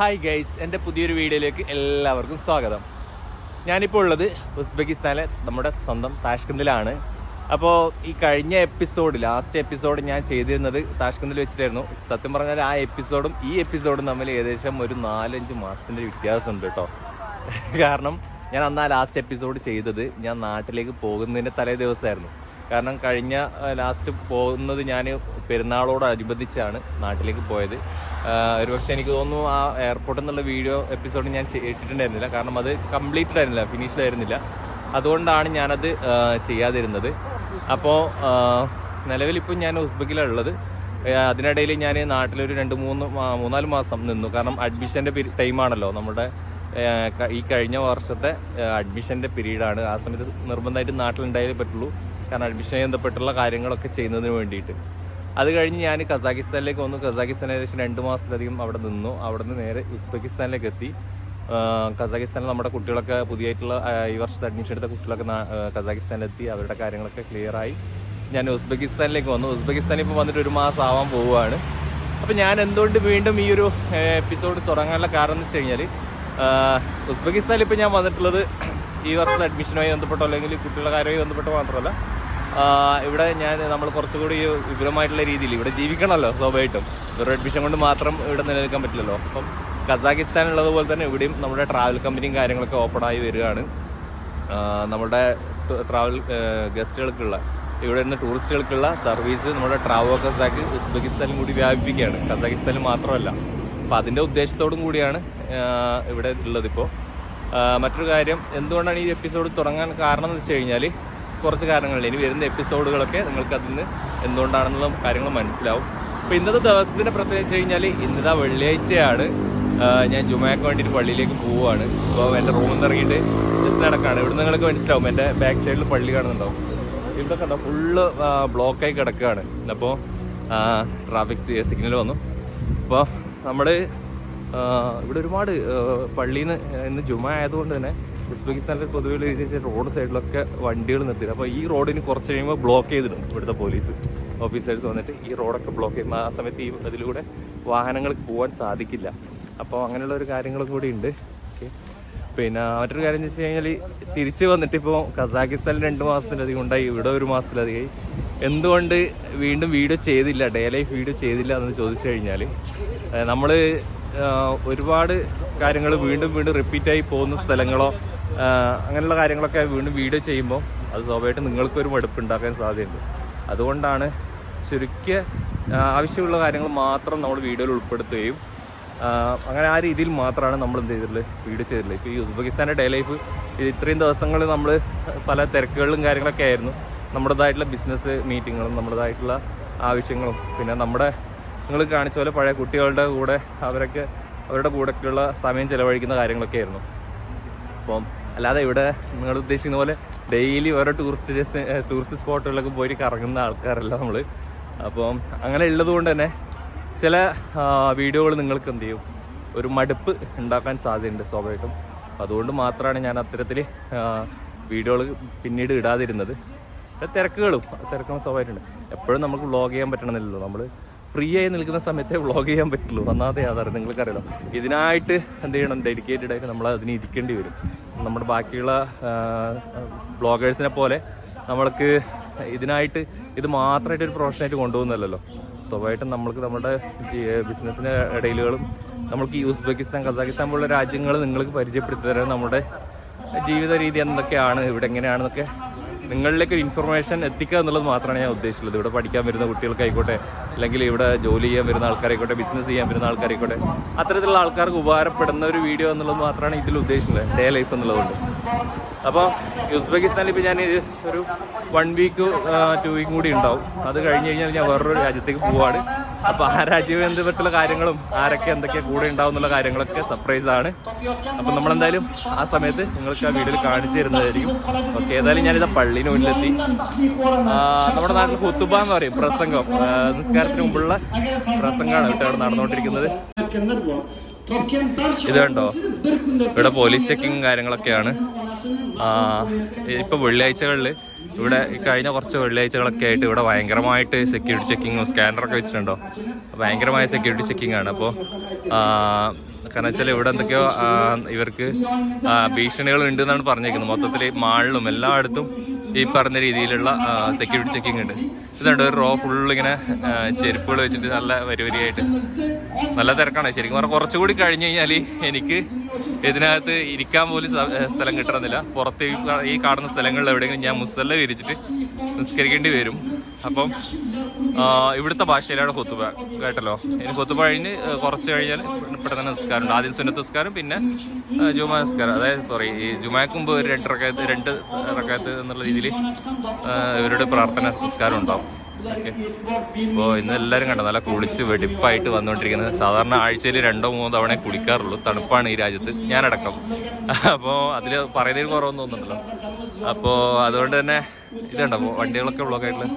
Hi guys, എൻ്റെ പുതിയൊരു വീഡിയോയിലേക്ക് എല്ലാവർക്കും സ്വാഗതം. ഞാനിപ്പോൾ ഉള്ളത് ഉസ്ബെക്കിസ്ഥാനിലെ നമ്മുടെ സ്വന്തം താഷ്കന്ദിലാണ്. അപ്പോൾ ഈ കഴിഞ്ഞ ലാസ്റ്റ് എപ്പിസോഡ് ഞാൻ ചെയ്തിരുന്നത് താഷ്കന്ദിൽ വെച്ചിട്ടായിരുന്നു. സത്യം പറഞ്ഞാൽ ആ എപ്പിസോഡും ഈ എപ്പിസോഡും തമ്മിൽ ഏകദേശം ഒരു 4-5 മാസത്തിൻ്റെ വ്യത്യാസമുണ്ട് കേട്ടോ. കാരണം ഞാൻ അന്ന് ആ ലാസ്റ്റ് എപ്പിസോഡ് ചെയ്തത് ഞാൻ നാട്ടിലേക്ക് പോകുന്നതിൻ്റെ തലേ ദിവസമായിരുന്നു. കാരണം കഴിഞ്ഞ ലാസ്റ്റ് പോകുന്നത് ഞാൻ പെരുന്നാളോടനുബന്ധിച്ചാണ് നാട്ടിലേക്ക് പോയത്. ഒരുപക്ഷെ എനിക്ക് തോന്നുന്നു ആ എയർപോർട്ടിൽ നിന്നുള്ള വീഡിയോ എപ്പിസോഡ് ഞാൻ ഇട്ടിട്ടുണ്ടായിരുന്നില്ല. കാരണം അത് കംപ്ലീറ്റഡ് ആയിരുന്നില്ല, ഫിനിഷ്ഡ് ആയിരുന്നില്ല. അതുകൊണ്ടാണ് ഞാനത് ചെയ്യാതിരുന്നത്. അപ്പോൾ നിലവിലിപ്പോൾ ഞാൻ ഉസ്ബെക്കിലുള്ളത്. അതിനിടയിൽ ഞാൻ നാട്ടിലൊരു 3-4 മാസം നിന്നു. കാരണം അഡ്മിഷൻ്റെ ടൈമാണല്ലോ നമ്മുടെ ഈ കഴിഞ്ഞ വർഷത്തെ അഡ്മിഷൻ്റെ പീരീഡാണ്. ആ സമയത്ത് നിർബന്ധമായിട്ട് നാട്ടിലുണ്ടായാലേ പറ്റുള്ളൂ. കാരണം അഡ്മിഷനുമായി ബന്ധപ്പെട്ടുള്ള കാര്യങ്ങളൊക്കെ ചെയ്യുന്നതിന് വേണ്ടിയിട്ട്. അത് കഴിഞ്ഞ് ഞാൻ കസാഖിസ്ഥാനിലേക്ക് വന്നു. കസാഖിസ്ഥാനിൽ ഏകദേശം 2 മാസത്തിലധികം അവിടെ നിന്നു. അവിടെ നിന്ന് നേരെ ഉസ്ബെക്കിസ്ഥാനിലേക്ക് എത്തി. കസാഖിസ്ഥാനിൽ നമ്മുടെ കുട്ടികളൊക്കെ പുതിയതായിട്ടുള്ള ഈ വർഷത്തെ അഡ്മിഷൻ എടുത്ത കുട്ടികളൊക്കെ കസാഖിസ്ഥാനിലെത്തി. അവരുടെ കാര്യങ്ങളൊക്കെ ക്ലിയറായി ഞാൻ ഉസ്ബെക്കിസ്ഥാനിലേക്ക് വന്നു. ഉസ്ബെക്കിസ്ഥാനിൽ ഇപ്പോൾ വന്നിട്ട് 1 മാസം ആവാൻ പോവുകയാണ്. അപ്പോൾ ഞാൻ എന്തുകൊണ്ട് വീണ്ടും ഈ ഒരു എപ്പിസോഡ് തുടങ്ങാനുള്ള കാരണം എന്ന് വെച്ച് കഴിഞ്ഞാൽ, ഉസ്ബെക്കിസ്ഥാനിൽ ഇപ്പോൾ ഞാൻ വന്നിട്ടുള്ളത് ഈ വർഷത്തെ അഡ്മിഷനുമായി ബന്ധപ്പെട്ടോ അല്ലെങ്കിൽ കുട്ടികളുടെ കാര്യവുമായി ബന്ധപ്പെട്ടോ മാത്രമല്ല, ഇവിടെ നമ്മൾ കുറച്ചുകൂടി വിപുലമായിട്ടുള്ള രീതിയിൽ ഇവിടെ ജീവിക്കണമല്ലോ. സ്വാഭാവികമായിട്ടും ഒരു അഡ്മിഷൻ കൊണ്ട് മാത്രം ഇവിടെ നിലനിൽക്കാൻ പറ്റില്ലല്ലോ. അപ്പം കസാഖിസ്ഥാനുള്ളതുപോലെ തന്നെ ഇവിടെയും നമ്മുടെ ട്രാവൽ കമ്പനിയും കാര്യങ്ങളൊക്കെ ഓപ്പണായി വരികയാണ്. നമ്മുടെ ട്രാവൽ ഗസ്റ്റുകൾക്കുള്ള ഇവിടെ നിന്ന് ടൂറിസ്റ്റുകൾക്കുള്ള സർവീസ് നമ്മുടെ ട്രാവോ കസാഖ് ഉസ്ബെക്കിസ്ഥാനിലും കൂടി വ്യാപിപ്പിക്കുകയാണ്, കസാഖിസ്ഥാനിൽ മാത്രമല്ല. അപ്പോൾ അതിൻ്റെ ഉദ്ദേശത്തോടും കൂടിയാണ് ഇവിടെ ഉള്ളതിപ്പോൾ. മറ്റൊരു കാര്യം, എന്തുകൊണ്ടാണ് ഈ എപ്പിസോഡ് തുടങ്ങാൻ കാരണം എന്ന് വെച്ച് കഴിഞ്ഞാൽ, കുറച്ച് കാരണങ്ങളുണ്ട്. ഇനി വരുന്ന എപ്പിസോഡുകളൊക്കെ നിങ്ങൾക്ക് അതിൽ നിന്ന് എന്തുകൊണ്ടാണെന്നുള്ള കാര്യങ്ങൾ മനസ്സിലാവും. അപ്പോൾ ഇന്നത്തെ ദിവസത്തിൻ്റെ പ്രത്യേകത വെച്ച് കഴിഞ്ഞാൽ, ഇന്നത്തെ വെള്ളിയാഴ്ചയാണ്. ഞാൻ ജുമയ്ക്ക് വേണ്ടിയിട്ട് പള്ളിയിലേക്ക് പോവുകയാണ്. അപ്പോൾ എൻ്റെ റൂമിൽ നിന്ന് ഇറങ്ങിയിട്ട് ജസ്റ്റ് നടക്കുകയാണ്. ഇവിടെ നിങ്ങൾക്ക് മനസ്സിലാവും, എൻ്റെ ബാക്ക് സൈഡിൽ പള്ളി കാണുന്നുണ്ടാവും. ഇവിടെ കണ്ടോ ഫുള്ള് ബ്ലോക്കായി കിടക്കുകയാണ്. അപ്പോൾ ട്രാഫിക് സിഗ്നൽ വന്നു. അപ്പോൾ നമ്മൾ ഇവിടെ ഒരുപാട് പള്ളിയിൽ നിന്ന് ഇന്ന് ജുമ ആയതുകൊണ്ട് തന്നെ ഉസ്ബെക്കിസ്ഥാനിൽ പൊതുവെ റോഡ് സൈഡിലൊക്കെ വണ്ടികൾ നിർത്തിയിട്ടുണ്ട്. അപ്പോൾ ഈ റോഡിന് കുറച്ച് കഴിയുമ്പോൾ ബ്ലോക്ക് ചെയ്തിട്ടുണ്ട് ഇവിടുത്തെ പോലീസ് ഓഫീസേഴ്സ് വന്നിട്ട്. ഈ റോഡൊക്കെ ബ്ലോക്ക് ചെയ്യും. ആ സമയത്ത് അതിലൂടെ വാഹനങ്ങൾക്ക് പോകാൻ സാധിക്കില്ല. അപ്പോൾ അങ്ങനെയുള്ള ഒരു കാര്യങ്ങളും കൂടി ഉണ്ട്. ഓക്കെ, പിന്നെ മറ്റൊരു കാര്യം എന്ന് വെച്ച് കഴിഞ്ഞാൽ, തിരിച്ച് വന്നിട്ട് ഇപ്പോൾ കസാഖിസ്ഥാനിൽ 2 മാസത്തിലധികം ഉണ്ടായി, ഇവിടെ 1 മാസത്തിലധികമായി. എന്തുകൊണ്ട് വീണ്ടും വീഡിയോ ചെയ്തില്ല, ഡേ ലൈഫ് വീഡിയോ ചെയ്തില്ല എന്ന് ചോദിച്ചു കഴിഞ്ഞാൽ, നമ്മൾ ഒരുപാട് കാര്യങ്ങൾ വീണ്ടും റിപ്പീറ്റായി പോകുന്ന സ്ഥലങ്ങളോ അങ്ങനെയുള്ള കാര്യങ്ങളൊക്കെ വീണ്ടും വീഡിയോ ചെയ്യുമ്പോൾ അത് സ്വാഭാവികമായിട്ടും നിങ്ങൾക്കൊരു മടുപ്പ് ഉണ്ടാക്കാൻ സാധ്യതയുണ്ട്. അതുകൊണ്ടാണ് ചുരുക്കിയ ആവശ്യമുള്ള കാര്യങ്ങൾ മാത്രം നമ്മൾ വീഡിയോയിൽ ഉൾപ്പെടുത്തുകയും അങ്ങനെ ആ രീതിയിൽ മാത്രമാണ് നമ്മൾ എന്ത് ചെയ്തിട്ടുള്ളത്, വീഡിയോ ചെയ്തിട്ടുള്ളത്. ഇപ്പോൾ ഈ ഉസ്ബെക്കിസ്ഥാൻ്റെ ഡേ ലൈഫ് ഇത്രയും ദിവസങ്ങൾ നമ്മൾ പല തിരക്കുകളിലും കാര്യങ്ങളൊക്കെ ആയിരുന്നു. നമ്മുടേതായിട്ടുള്ള ബിസിനസ് മീറ്റിങ്ങുകളും നമ്മുടേതായിട്ടുള്ള ആവശ്യങ്ങളും, പിന്നെ നിങ്ങൾ കാണിച്ച പോലെ പഴയ കുട്ടികളുടെ കൂടെ അവരുടെ കൂടെയൊക്കെയുള്ള സമയം ചിലവഴിക്കുന്ന കാര്യങ്ങളൊക്കെ ആയിരുന്നു. അപ്പം അല്ലാതെ ഇവിടെ നിങ്ങൾ ഉദ്ദേശിക്കുന്ന പോലെ ഡെയിലി ഓരോ ടൂറിസ്റ്റ് സ്പോട്ടുകളിലൊക്കെ പോയി കറങ്ങുന്ന ആൾക്കാരല്ല നമ്മൾ. അപ്പം അങ്ങനെ ഉള്ളതുകൊണ്ട് തന്നെ ചില വീഡിയോകൾ നിങ്ങൾക്ക് എന്ത് ചെയ്യും, ഒരു മടുപ്പ് ഉണ്ടാക്കാൻ സാധ്യതയുണ്ട് സ്വാഭാവികമായിട്ടും. അതുകൊണ്ട് മാത്രമാണ് ഞാൻ അത്തരത്തിൽ വീഡിയോകൾ പിന്നീട് ഇടാതിരുന്നത്. തിരക്കുകളും സ്വാഭാവികമായിട്ടുണ്ട്. എപ്പോഴും നമുക്ക് വ്ളോഗ് ചെയ്യാൻ പറ്റണമെന്നില്ലല്ലോ. നമ്മൾ ഫ്രീ ആയി നിൽക്കുന്ന സമയത്തേ വ്ളോഗ് ചെയ്യാൻ പറ്റുള്ളൂ. ഒന്നാമത്തെ യാഥാർത്ഥ്യം നിങ്ങൾക്കറിയാലോ. ഇതിനായിട്ട് എന്ത് ചെയ്യണം, ഡെഡിക്കേറ്റഡ് ആയിട്ട് നമ്മൾ അതിന് ഇരിക്കേണ്ടി വരും. നമ്മുടെ ബാക്കിയുള്ള വ്ളോഗേഴ്സിനെ പോലെ നമ്മൾക്ക് ഇതിനായിട്ട് ഇത് മാത്രമായിട്ട് ഒരു പ്രൊഫഷനായിട്ട് കൊണ്ടുപോകുന്നതല്ലോ. സ്വാഭാവികമായിട്ടും നമ്മൾക്ക് നമ്മുടെ ബിസിനസ്സിൻ്റെ ഇടയിലുകളും നമ്മൾക്ക് ഈ ഉസ്ബെക്കിസ്ഥാൻ, കസാഖിസ്ഥാൻ പോലുള്ള രാജ്യങ്ങൾ നിങ്ങൾക്ക് പരിചയപ്പെടുത്തി തരാൻ നമ്മുടെ ജീവിത രീതി എന്തൊക്കെയാണ്, ഇവിടെ എങ്ങനെയാണെന്നൊക്കെ നിങ്ങളിലേക്ക് ഒരു ഇൻഫർമേഷൻ എത്തിക്കുക എന്നുള്ളത് മാത്രമാണ് ഞാൻ ഉദ്ദേശിച്ചുള്ളത്. ഇവിടെ പഠിക്കാൻ വരുന്ന കുട്ടികൾക്കായിക്കോട്ടെ, അല്ലെങ്കിൽ ഇവിടെ ജോലി ചെയ്യാൻ വരുന്ന ആൾക്കാരായിക്കോട്ടെ, ബിസിനസ് ചെയ്യാൻ വരുന്ന ആൾക്കാരായിക്കോട്ടെ, അത്തരത്തിലുള്ള ആൾക്കാർക്ക് ഉപകാരപ്പെടുന്ന ഒരു വീഡിയോ എന്നുള്ളത് മാത്രമാണ് ഇതിൽ ഉദ്ദേശിക്കുന്നത്, ഡേ ലൈഫ് എന്നുള്ളതുകൊണ്ട്. അപ്പോൾ ഉസ്ബെക്കിസ്ഥാനിൽ ഇപ്പോൾ ഞാൻ ഒരു 1 വീക്ക് 2 വീക്ക് കൂടി ഉണ്ടാവും. അത് കഴിഞ്ഞ് കഴിഞ്ഞാൽ ഞാൻ വേറൊരു രാജ്യത്തേക്ക് പോവാണ്. അപ്പോൾ ആ രാജ്യവുമായി ബന്ധപ്പെട്ടുള്ള കാര്യങ്ങളും ആരൊക്കെ എന്തൊക്കെയാണ് കൂടെ ഉണ്ടാവും എന്നുള്ള കാര്യങ്ങളൊക്കെ സർപ്രൈസാണ്. അപ്പം നമ്മളെന്തായാലും ആ സമയത്ത് നിങ്ങൾക്ക് ആ വീഡിയോയിൽ കാണിച്ചു തരുന്നതായിരിക്കും. ഓക്കെ, ഏതായാലും ഞാനിതാ പള്ളിന് മുന്നിലെത്തി. നമ്മുടെ നാട്ടിൽ ഖുത്തുബ എന്ന് പറയും, പ്രസംഗം, നിസ്കാരത്തിന് മുമ്പുള്ള പ്രസംഗമാണ് കേട്ടോ അവിടെ നടന്നുകൊണ്ടിരിക്കുന്നത്. ഇത് കണ്ടോ, ഇവിടെ പോലീസ് ചെക്കിങ് കാര്യങ്ങളൊക്കെയാണ്. ഇപ്പോൾ വെള്ളിയാഴ്ചകളിൽ ഇവിടെ കഴിഞ്ഞ കുറച്ച് വെള്ളിയാഴ്ചകളൊക്കെ ആയിട്ട് ഇവിടെ ഭയങ്കരമായിട്ട് സെക്യൂരിറ്റി ചെക്കിങ്ങും സ്കാനറൊക്കെ വെച്ചിട്ടുണ്ടോ, ഭയങ്കരമായ സെക്യൂരിറ്റി ചെക്കിംഗ് ആണ്. അപ്പോൾ കാരണം വെച്ചാൽ ഇവിടെ എന്തൊക്കെയോ ഇവർക്ക് ഭീഷണികൾ ഉണ്ടെന്നാണ് പറഞ്ഞേക്കുന്നത്. മൊത്തത്തിൽ മാളിലും എല്ലായിടത്തും ഈ പറഞ്ഞ രീതിയിലുള്ള സെക്യൂരിറ്റി ചെക്കിംഗ് ഉണ്ട്. ഇതുണ്ട് ഒരു റോ ഫുള്ളിങ്ങനെ ചെരുപ്പുകൾ വെച്ചിട്ട് നല്ല വരിവരിയായിട്ട് നല്ല തിരക്കാണ്. ശരിക്കും പറഞ്ഞാൽ കുറച്ചുകൂടി കഴിഞ്ഞ് കഴിഞ്ഞാൽ എനിക്ക് ഇതിനകത്ത് ഇരിക്കാൻ പോലും സ്ഥലം കിട്ടണമെന്നില്ല. പുറത്ത് ഈ കാണുന്ന സ്ഥലങ്ങളിൽ എവിടെയെങ്കിലും ഞാൻ മുസല്ല വിരിച്ചിട്ട് നിസ്കരിക്കേണ്ടി വരും. അപ്പം ഇവിടുത്തെ ഭാഷയിലാണ് ഖുതുബ കേട്ടല്ലോ. ഇനി ഖുതുബ കഴിഞ്ഞ് കുറച്ച് കഴിഞ്ഞാൽ പെട്ടെന്ന് നിസ്കാരമുണ്ട്. ആദ്യം സുന്നത്ത് നിസ്കാരം, പിന്നെ ജുമാ നിസ്കാരം. അതായത് ഈ ജുമാക്ക് മുമ്പ് ഒരു രണ്ട് റകഅത്ത് എന്നുള്ള രീതിയിൽ ഇവരുടെ പ്രാർത്ഥന നിസ്കാരം ഉണ്ടാവും. ഓക്കെ, അപ്പോൾ ഇന്ന് എല്ലാവരും കണ്ടോ നല്ല കുളിച്ച് വെടിപ്പായിട്ട് വന്നുകൊണ്ടിരിക്കുന്നത്. സാധാരണ ആഴ്ചയിൽ 2-3 തവണ കുളിക്കാറുള്ളൂ. തണുപ്പാണ് ഈ രാജ്യത്ത്, ഞാനടക്കം. അപ്പോൾ അതിൽ പറയുന്നതിന് കുറവൊന്നും തോന്നുന്നുണ്ടല്ലോ. അപ്പോൾ അതുകൊണ്ട് തന്നെ ഇതുണ്ടോ വണ്ടികളൊക്കെ ബ്ലോക്ക് ആയിട്ടുള്ള.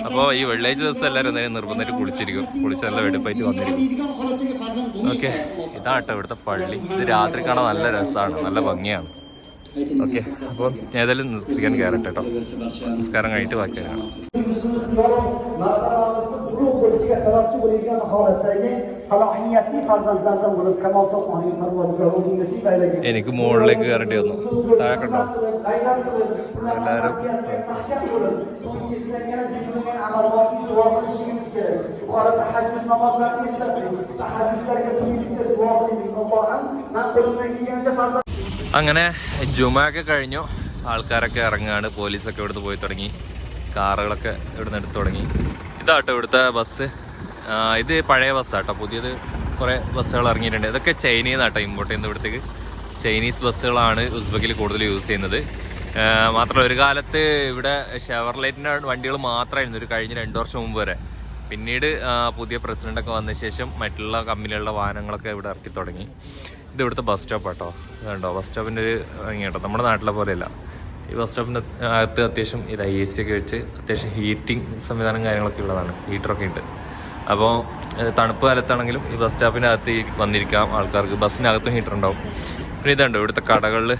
അപ്പോൾ ഈ വെള്ളിയാഴ്ച ദിവസം എല്ലാവരും എന്തായാലും നിർബന്ധമായിട്ട് കുളിച്ചിരിക്കും. കുളിച്ച് നല്ല വെടിപ്പായിട്ട് വന്നിരിക്കും. ഓക്കെ, ഇതാട്ടോ ഇവിടുത്തെ പള്ളി. ഇത് രാത്രി കാണാൻ നല്ല രസമാണ്, നല്ല ഭംഗിയാണ്. ഓക്കെ, അപ്പോൾ ഏതായാലും നിസ്കരിക്കാൻ കയറട്ടെ കേട്ടോ. നിസ്കാരം കഴിഞ്ഞിട്ട് ബാക്കി കാണാം. എനിക്ക് മുകളിലേക്ക് കയറേണ്ടി വന്നു. താഴെ കണ്ടോ എല്ലാവരും. അങ്ങനെ ജുമയൊക്കെ കഴിഞ്ഞു, ആൾക്കാരൊക്കെ ഇറങ്ങുകയാണ്. പോലീസൊക്കെ ഇവിടുന്ന് പോയി തുടങ്ങി, കാറുകളൊക്കെ ഇവിടുന്ന് എടുത്തു തുടങ്ങി. ഇതാട്ടോ ഇവിടുത്തെ ബസ്. ഇത് പഴയ ബസ്സാട്ടോ, പുതിയത് കുറേ ബസ്സുകൾ ഇറങ്ങിയിട്ടുണ്ട്. ഇതൊക്കെ ചൈനയിൽ നിന്നാട്ടോ ഇമ്പോർട്ട് ചെയ്യുന്നത്. ഇവിടത്തേക്ക് ചൈനീസ് ബസ്സുകളാണ് ഉസ്ബെക്കിൽ കൂടുതൽ യൂസ് ചെയ്യുന്നത്. മാത്രമല്ല ഒരു കാലത്ത് ഇവിടെ ഷെവർലൈറ്റിൻ്റെ വണ്ടികൾ മാത്രമായിരുന്നു ഒരു കഴിഞ്ഞ 2 വർഷം മുമ്പ് വരെ. പിന്നീട് പുതിയ പ്രസിഡൻ്റൊക്കെ വന്ന ശേഷം മറ്റുള്ള കമ്പനികളുടെ വാഹനങ്ങളൊക്കെ ഇവിടെ ഇറക്കി തുടങ്ങി. ഇത് ഇവിടുത്തെ ബസ് സ്റ്റോപ്പ് കേട്ടോ. അതുണ്ടോ ബസ് സ്റ്റോപ്പിൻ്റെ ഒരു കേട്ടോ, നമ്മുടെ നാട്ടിലെ പോലെയല്ല. ഈ ബസ് സ്റ്റോപ്പിൻ്റെ അകത്ത് അത്യാവശ്യം ഇത് AC ഒക്കെ വെച്ച് അത്യാവശ്യം ഹീറ്റിംഗ് സംവിധാനം കാര്യങ്ങളൊക്കെ ഉള്ളതാണ്. ഹീറ്ററൊക്കെ ഉണ്ട്. അപ്പോൾ തണുപ്പ് കാലത്താണെങ്കിലും ഈ ബസ് സ്റ്റോപ്പിൻ്റെ അകത്ത് വന്നിരിക്കാം ആൾക്കാർക്ക്. ബസ്സിനകത്തും ഹീറ്റർ ഉണ്ടാവും. പിന്നെ ഇതുണ്ട് ഇവിടുത്തെ കടകളിൽ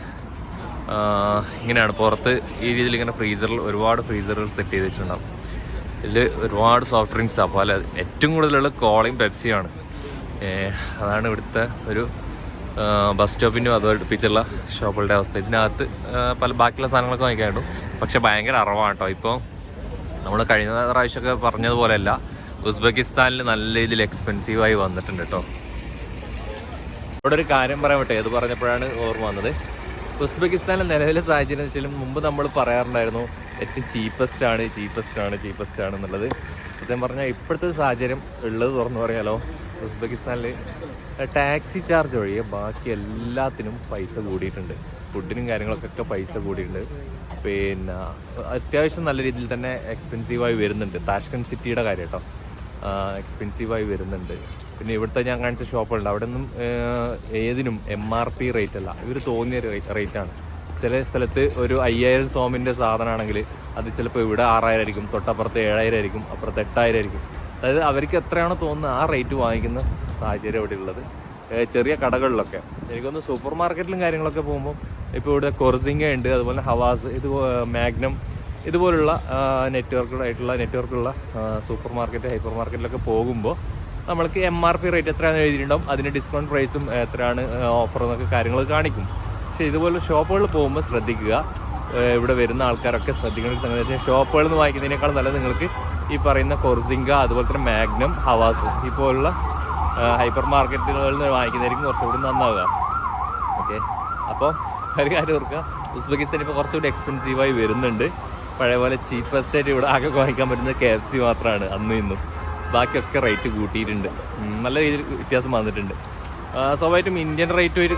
ഇങ്ങനെയാണ് പുറത്ത് ഈ രീതിയിൽ ഇങ്ങനെ ഒരുപാട് ഫ്രീസറുകൾ സെറ്റ് ചെയ്ത് വെച്ചിട്ടുണ്ടാവും. ഇതിൽ ഒരുപാട് സോഫ്റ്റ് ഡ്രിങ്ക്സാണ്. പല ഏറ്റവും കൂടുതലുള്ള കോളയും പെപ്സിയാണ്. അതാണ് ഇവിടുത്തെ ഒരു ബസ് സ്റ്റോപ്പിൻ്റെ അതോടൊപ്പിച്ചുള്ള ഷോപ്പുകളുടെ അവസ്ഥ. ഇതിനകത്ത് പല ബാക്കിയുള്ള സാധനങ്ങളൊക്കെ വാങ്ങിക്കാറുണ്ട്. പക്ഷെ ഭയങ്കര അറവാണ് കേട്ടോ. ഇപ്പോൾ നമ്മൾ കഴിഞ്ഞ പ്രാവശ്യമൊക്കെ പറഞ്ഞതുപോലെയല്ല, ഉസ്ബെക്കിസ്ഥാനിൽ നല്ല രീതിയിൽ എക്സ്പെൻസീവായി വന്നിട്ടുണ്ട് കേട്ടോ. ഇവിടെ ഒരു കാര്യം പറയാൻ പറ്റും, ഏത് പറഞ്ഞപ്പോഴാണ് ഓർമ്മ വന്നത്. ഉസ്ബെക്കിസ്ഥാനിലെ നിലവിലെ സാഹചര്യം വെച്ചാലും മുമ്പ് നമ്മൾ പറയാറുണ്ടായിരുന്നു ഏറ്റവും ചീപ്പസ്റ്റ് ആണ് എന്നുള്ളത്. സത്യം പറഞ്ഞാൽ ഇപ്പോഴത്തെ സാഹചര്യം ഉള്ളത് തുറന്നു പറയാലോ, ഉസ്ബെക്കിസ്ഥാനിൽ ടാക്സി ചാർജ് ഒഴികെ ബാക്കി എല്ലാത്തിനും പൈസ കൂടിയിട്ടുണ്ട്. ഫുഡിനും കാര്യങ്ങളൊക്കെ പൈസ കൂടിയിട്ടുണ്ട്. പിന്നെ അത്യാവശ്യം നല്ല രീതിയിൽ തന്നെ എക്സ്പെൻസീവായി വരുന്നുണ്ട്. താഷ്കന്റ് സിറ്റിയുടെ കാര്യം കേട്ടോ, എക്സ്പെൻസീവായി വരുന്നുണ്ട്. പിന്നെ ഇവിടുത്തെ ഞാൻ കാണിച്ച ഷോപ്പുകളുണ്ട്, അവിടെ ഒന്നും ഏതിനും MRP റേറ്റ് അല്ല, ഇവർ തോന്നിയ റേറ്റാണ്. ചില സ്ഥലത്ത് ഒരു 5000 സോമിൻ്റെ സാധനമാണെങ്കിൽ അത് ചിലപ്പോൾ ഇവിടെ 6000 ആയിരിക്കും, തൊട്ടപ്പുറത്ത് 7000 ആയിരിക്കും, അപ്പുറത്ത് 8000 ആയിരിക്കും. അതായത് അവർക്ക് എത്രയാണോ തോന്നുന്നത് ആ റേറ്റ് വാങ്ങിക്കുന്ന സാഹചര്യം ഇവിടെ ഉള്ളത്. ചെറിയ കടകളിലൊക്കെ എനിക്കൊന്ന് സൂപ്പർ മാർക്കറ്റിലും കാര്യങ്ങളൊക്കെ പോകുമ്പോൾ ഇപ്പോൾ ഇവിടെ കൊർസിംഗ ഉണ്ട്, അതുപോലെ ഹവാസ്, മാഗ്നം ഇതുപോലുള്ള നെറ്റ്വർക്കുള്ള സൂപ്പർ മാർക്കറ്റ്, ഹൈപ്പർ മാർക്കറ്റിലൊക്കെ പോകുമ്പോൾ നമ്മൾക്ക് MRP റേറ്റ് എത്രയാണെന്ന് എഴുതിയിട്ടുണ്ടാവും. അതിൻ്റെ ഡിസ്കൗണ്ട് പ്രൈസും എത്രയാണ് ഓഫർ എന്നൊക്കെ കാര്യങ്ങൾ കാണിക്കും. പക്ഷേ ഇതുപോലെ ഷോപ്പുകളിൽ പോകുമ്പോൾ ശ്രദ്ധിക്കുക, ഇവിടെ വരുന്ന ആൾക്കാരൊക്കെ ശ്രദ്ധിക്കുന്ന ഒരു സംഗതി, ഷോപ്പുകളിൽ നിന്ന് വാങ്ങിക്കുന്നതിനേക്കാൾ നല്ലത് നിങ്ങൾക്ക് ഈ പറയുന്ന കൊർസിംഗ, അതുപോലെ തന്നെ മാഗ്നം, ഹവാസ് ഇപ്പോലുള്ള ഹൈപ്പർ മാർക്കറ്റുകളിൽ നിന്ന് വാങ്ങിക്കുന്നതായിരിക്കും കുറച്ചുകൂടി നന്നാവുക. ഓക്കെ, അപ്പോൾ ഒരു കാര്യം ഓർക്കുക, ഉസ്ബെക്കിസ്ഥാൻ ഇപ്പോൾ കുറച്ചുകൂടി എക്സ്പെൻസീവായി വരുന്നുണ്ട്. പഴയ പോലെ ചീപ്പസ്റ്റ് ആയിട്ട് ഇവിടെ ആകെ വാങ്ങിക്കാൻ പറ്റുന്നത് KFC മാത്രമാണ് അന്നും ഇന്നും. ബാക്കിയൊക്കെ റേറ്റ് കൂട്ടിയിട്ടുണ്ട്, നല്ല രീതിയിൽ വ്യത്യാസം വന്നിട്ടുണ്ട്. സ്വാഭാവികമായിട്ടും ഇന്ത്യൻ റേറ്റുമായിട്ട്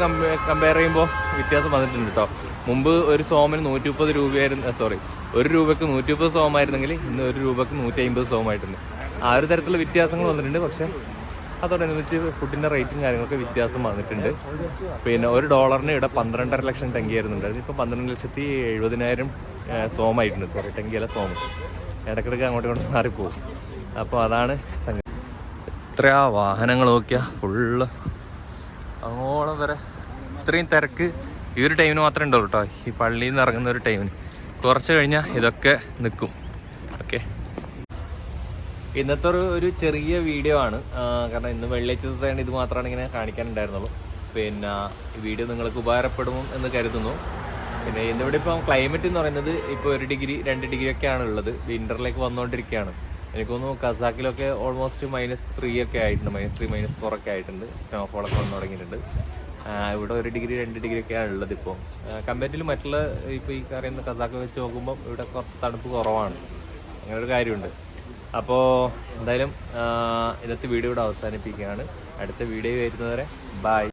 കമ്പയർ ചെയ്യുമ്പോൾ വ്യത്യാസം വന്നിട്ടുണ്ട് കേട്ടോ. മുമ്പ് ഒരു സോമിന് 130 രൂപയായിരുന്നു, ₹1 130 സോമായിരുന്നെങ്കിൽ ഇന്ന് ₹1 150 സോമായിട്ടുണ്ട്. ആ ഒരു തരത്തിലുള്ള വ്യത്യാസങ്ങൾ വന്നിട്ടുണ്ട്. പക്ഷേ അതോടനുബന്ധിച്ച് ഫുഡിൻ്റെ റേറ്റും കാര്യങ്ങളൊക്കെ വ്യത്യാസം വന്നിട്ടുണ്ട്. പിന്നെ $1 ഇവിടെ 12.5 ലക്ഷം ടെങ്കി ആയിരുന്നുണ്ട്, അതിപ്പോൾ 12,70,000 സോമായിട്ടുണ്ട്. ടെങ്കിയല്ല സോമ്, ഇടയ്ക്കിടയ്ക്ക് അങ്ങോട്ടും മാറിപ്പോകും. അപ്പോൾ അതാണ് സംഗതി. എത്രയാ വാഹനങ്ങൾ നോക്കിയാൽ ഫുള്ള് അങ്ങോളം വരെ. ഇത്രയും തിരക്ക് ഈ ഒരു ടൈമിന് മാത്രമേ ഉണ്ടാവുള്ളൂ കേട്ടോ, ഈ പള്ളിയിൽ നിന്ന് ഇറങ്ങുന്ന ഒരു ടൈമിന്. കുറച്ച് കഴിഞ്ഞാൽ ഇതൊക്കെ നിൽക്കും. ഓക്കെ, ഇന്നത്തെ ഒരു ചെറിയ വീഡിയോ ആണ്, കാരണം ഇന്ന് വെള്ളിയാഴ്ച ദിവസമാണ്. ഇത് മാത്രമാണ് ഇങ്ങനെ കാണിക്കാനുണ്ടായിരുന്നുള്ളൂ. പിന്നെ ഈ വീഡിയോ നിങ്ങൾക്ക് ഉപകാരപ്പെടും എന്ന് കരുതുന്നു. പിന്നെ ഇന്നിവിടെ ഇപ്പം ക്ലൈമറ്റ് എന്ന് പറയുന്നത് ഇപ്പോൾ 1 ഡിഗ്രി 2 ഡിഗ്രി ഒക്കെയാണ് ഉള്ളത്. വിൻ്ററിലേക്ക് വന്നുകൊണ്ടിരിക്കുകയാണ്. എനിക്ക് തോന്നുന്നു കസാക്കിലൊക്കെ ഓൾമോസ്റ്റ് -3 ഒക്കെ ആയിട്ടുണ്ട്, -3 -4 ഒക്കെ ആയിട്ടുണ്ട്. സ്നോഫോളൊക്കെ വന്നു തുടങ്ങിയിട്ടുണ്ട്. ഇവിടെ 1 ഡിഗ്രി 2 ഡിഗ്രി ഒക്കെയാണ് ഉള്ളത് ഇപ്പോൾ. കമ്പാരിറ്റീവ് മറ്റുള്ള ഇപ്പോൾ ഈ പറയുന്ന കസാക്ക് വെച്ച് നോക്കുമ്പോൾ ഇവിടെ കുറച്ച് തണുപ്പ് കുറവാണ്. അങ്ങനെ ഒരു കാര്യമുണ്ട്. അപ്പോൾ എന്തായാലും ഇന്നത്തെ വീഡിയോ ഇവിടെ അവസാനിപ്പിക്കുകയാണ്. അടുത്ത വീഡിയോ വരുന്നവരെ ബൈ.